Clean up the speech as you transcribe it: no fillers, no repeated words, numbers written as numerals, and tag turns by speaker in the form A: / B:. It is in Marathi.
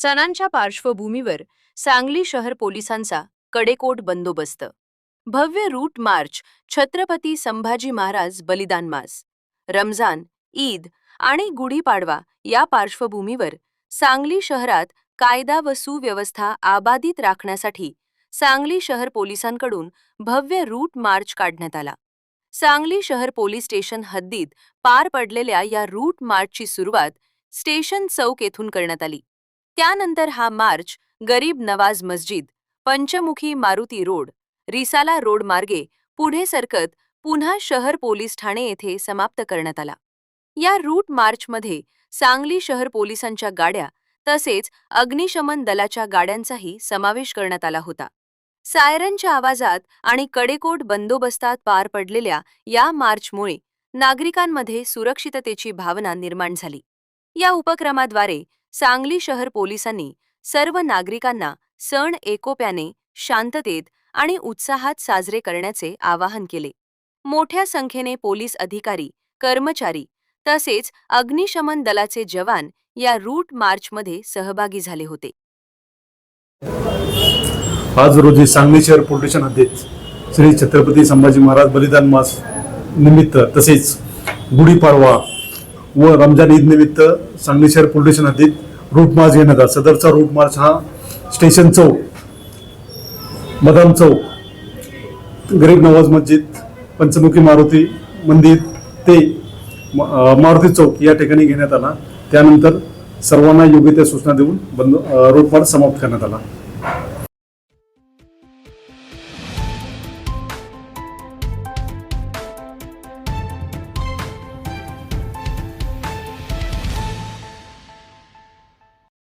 A: सणांच्या पार्श्वभूमीवर सांगली शहर पोलिसांचा कडेकोट बंदोबस्त। भव्य रूट मार्च, छत्रपती संभाजी महाराज बलिदान मास, रमजान, ईद आणि गुढीपाडवा या पार्श्वभूमीवर सांगली शहरात कायदा व सुव्यवस्था आबादित राखण्यासाठी सांगली शहर पोलिसांकडून भव्य रूट मार्च काढण्यात आला। सांगली शहर पोलीस स्टेशन हद्दीत पार पडलेल्या या रूट मार्चची सुरुवात स्टेशन चौक येथून करण्यात आली। त्यानंतर हा मार्च गरीब नवाज मस्जिद, पंचमुखी मारुती रोड, रिसाला रोड मार्गे पुढे सरकत पुन्हा शहर पोलीस ठाणे येथे समाप्त करण्यात आला। या रूट मार्चमध्ये सांगली शहर पोलिसांच्या गाड्या तसेच अग्निशमन दलाच्या गाड्यांचाही समावेश करण्यात आला होता। सायरनच्या आवाजात आणि कडेकोट बंदोबस्तात पार पडलेल्या या मार्चमुळे नागरिकांमध्ये सुरक्षिततेची भावना निर्माण झाली। या उपक्रमाद्वारे सांगली शहर पोलिसांनी सर्व नागरिकांना सण एकोप्याने, शांततेत आणि उत्साहात साजरे करण्याचे आवाहन केले। मोठ्या संख्येने पोलीस अधिकारी, कर्मचारी तसेच अग्निशमन दलाचे जवान या रूट मार्चमध्ये सहभागी झाले होते।
B: आज रोजी सांगली शहर पोलीस स्टेशन हद्दीत श्री छत्रपती संभाजी महाराज बलिदान मास निमित्त तसेच गुढीपाडवा व रमजान ईद निमित्त सांगली शहर पोलीस स्टेशन हद्दीत रूट मार्च घेण्यात आला। सदरचा रूट मार्च हा स्टेशन चौक, बदाम चौक, गरीब नवाज मस्जिद, पंचमुखी मारुती मंदिर ते मारुती चौक या ठिकाणी घेण्यात आला। त्यानंतर सर्वांना योग्य त्या सूचना देऊन रूट मार्च समाप्त करण्यात आला।